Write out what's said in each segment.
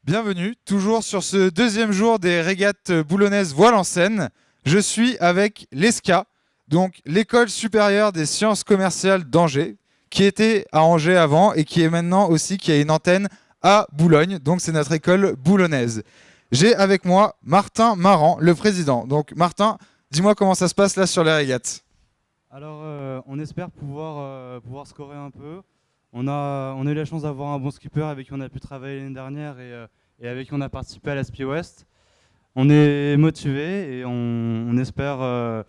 Bienvenue, toujours sur ce deuxième jour des régates boulonnaises voile en Seine. Je suis avec l'ESCA, donc l'École supérieure des sciences commerciales d'Angers, qui était à Angers avant et qui est maintenant aussi, qui a une antenne à Boulogne, donc c'est notre école boulonnaise. J'ai avec moi Martin Marant, le président. Donc Martin, dis-moi comment ça se passe là sur les régates. On espère pouvoir scorer un peu. On a eu la chance d'avoir un bon skipper avec qui on a pu travailler l'année dernière et avec qui on a participé à la Spi West. On est motivé et on espère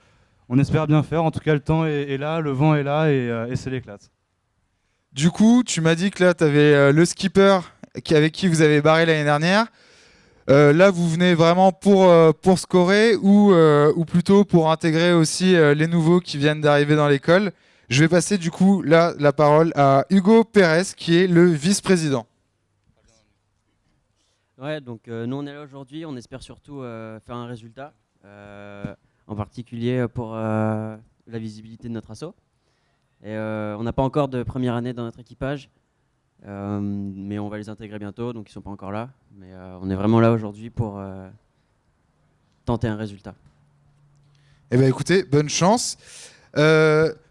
bien faire. En tout cas, le temps est là, le vent est là et c'est l'éclate. Du coup, tu m'as dit que là, tu avais le skipper avec qui vous avez barré l'année dernière. Là, vous venez vraiment pour scorer ou plutôt pour intégrer aussi les nouveaux qui viennent d'arriver dans l'école. Je vais passer du coup là, la parole à Hugo Pérez, qui est le vice-président. Ouais, donc nous on est là aujourd'hui, on espère surtout faire un résultat, en particulier pour la visibilité de notre asso. Et on n'a pas encore de première année dans notre équipage, mais on va les intégrer bientôt, donc ils sont pas encore là. Mais on est vraiment là aujourd'hui pour tenter un résultat. Eh bien écoutez, bonne chance.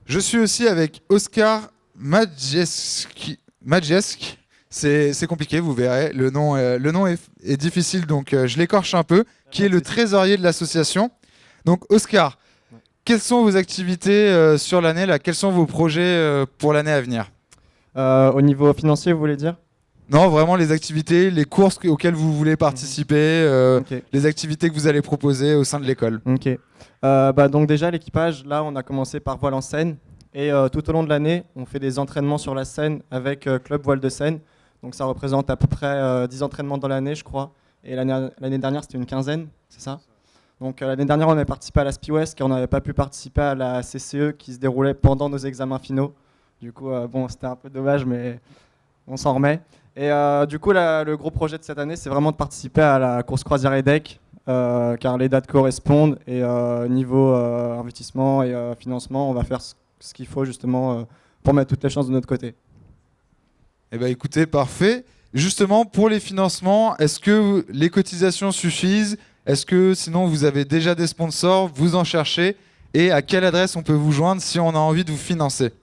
Je suis aussi avec Oscar Majeski. C'est compliqué, vous verrez. Le nom est difficile, donc je l'écorche un peu. Qui est le trésorier de l'association. Donc Oscar, quelles sont vos activités sur l'année là? Quels sont vos projets pour l'année à venir? Au niveau financier, vous voulez dire? Non, vraiment les activités, les courses auxquelles vous voulez participer, Ok. les activités que vous allez proposer au sein de l'école. Ok. Donc déjà, l'équipage, là, on a commencé par voile en Seine. Et tout au long de l'année, on fait des entraînements sur la Seine avec Club Voile de Seine. Donc ça représente à peu près 10 entraînements dans l'année, je crois. Et l'année dernière, c'était une quinzaine, c'est ça? Donc l'année dernière, on avait participé à la Spi West car on n'avait pas pu participer à la CCE qui se déroulait pendant nos examens finaux. Du coup, bon, c'était un peu dommage, mais on s'en remet. Et du coup, le gros projet de cette année, c'est vraiment de participer à la course croisière et deck, car les dates correspondent. Et niveau investissement et financement, on va faire ce qu'il faut justement pour mettre toutes les chances de notre côté. Eh bien, écoutez, parfait. Justement, pour les financements, est-ce que les cotisations suffisent? Est-ce que sinon vous avez déjà des sponsors? Vous en cherchez? Et à quelle adresse on peut vous joindre si on a envie de vous financer?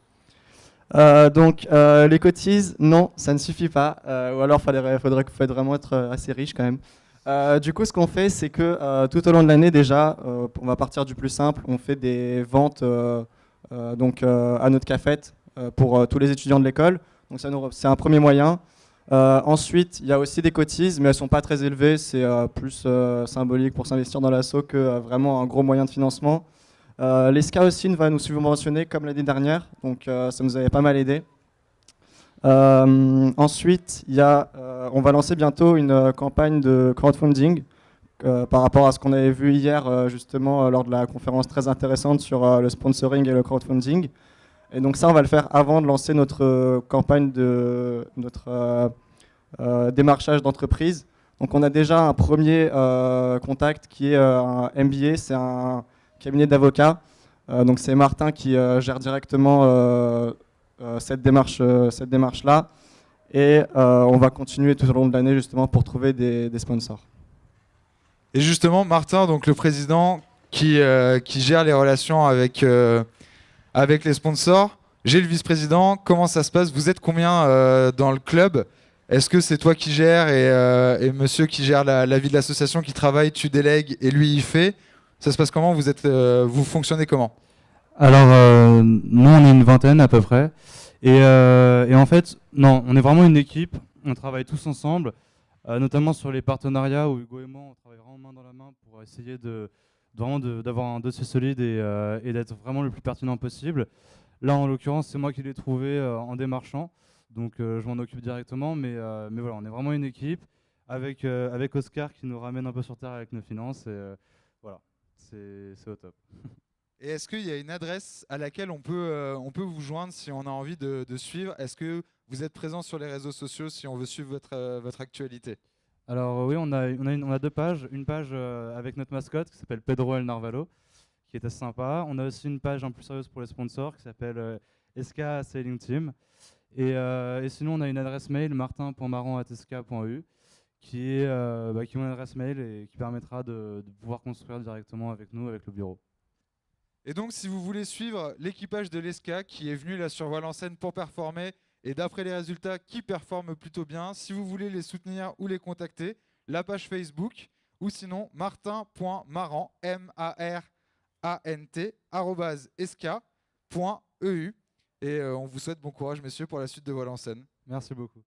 Les cotises, non, ça ne suffit pas. Ou alors, faudrait vraiment être assez riche quand même. Du coup, ce qu'on fait, c'est que tout au long de l'année, déjà, on va partir du plus simple. On fait des ventes à notre cafette pour tous les étudiants de l'école. Donc, c'est un premier moyen. Ensuite, il y a aussi des cotises, mais elles ne sont pas très élevées. C'est plus symbolique pour s'investir dans l'asso que vraiment un gros moyen de financement. L'ESCA aussi va nous subventionner comme l'année dernière, donc ça nous avait pas mal aidé. Ensuite, on va lancer bientôt une campagne de crowdfunding par rapport à ce qu'on avait vu hier justement lors de la conférence très intéressante sur le sponsoring et le crowdfunding. Et donc ça, on va le faire avant de lancer notre campagne de notre démarchage d'entreprise. Donc on a déjà un premier contact qui est un MBA, c'est un cabinet d'avocats. Donc c'est Martin qui gère directement cette démarche-là. Et on va continuer tout au long de l'année justement pour trouver des sponsors. Et justement, Martin, donc le président qui gère les relations avec les sponsors, j'ai le vice-président. Comment ça se passe? Vous êtes combien dans le club? Est-ce que c'est toi qui gères et monsieur qui gère la vie de l'association qui travaille, tu délègues et lui il fait? Ça se passe comment? Vous fonctionnez comment? Nous on est une vingtaine à peu près. Et en fait, non, on est vraiment une équipe. On travaille tous ensemble, notamment sur les partenariats où Hugo et moi on travaille vraiment main dans la main pour essayer d'avoir un dossier solide et d'être vraiment le plus pertinent possible. Là, en l'occurrence, c'est moi qui l'ai trouvé en démarchant, donc je m'en occupe directement. Mais voilà, on est vraiment une équipe avec Oscar qui nous ramène un peu sur terre avec nos finances. Et voilà, c'est au top. Et est-ce qu'il y a une adresse à laquelle on peut vous joindre si on a envie de suivre? Est-ce que vous êtes présent sur les réseaux sociaux si on veut suivre votre actualité? Alors oui, on a deux pages. Une page avec notre mascotte qui s'appelle Pedro El Narvalo, qui est assez sympa. On a aussi une page un peu plus sérieuse pour les sponsors qui s'appelle SK Sailing Team. Et sinon, on a une adresse mail martin.marant@sk.eu qui ont une adresse mail et qui permettra de pouvoir construire directement avec nous, avec le bureau. Et donc, si vous voulez suivre l'équipage de l'ESCA qui est venu là sur Valenciennes pour performer, et d'après les résultats, qui performent plutôt bien, si vous voulez les soutenir ou les contacter, la page Facebook, ou sinon martin.marant, marant, @esca.eu. Et on vous souhaite bon courage, messieurs, pour la suite de Valenciennes. Merci beaucoup.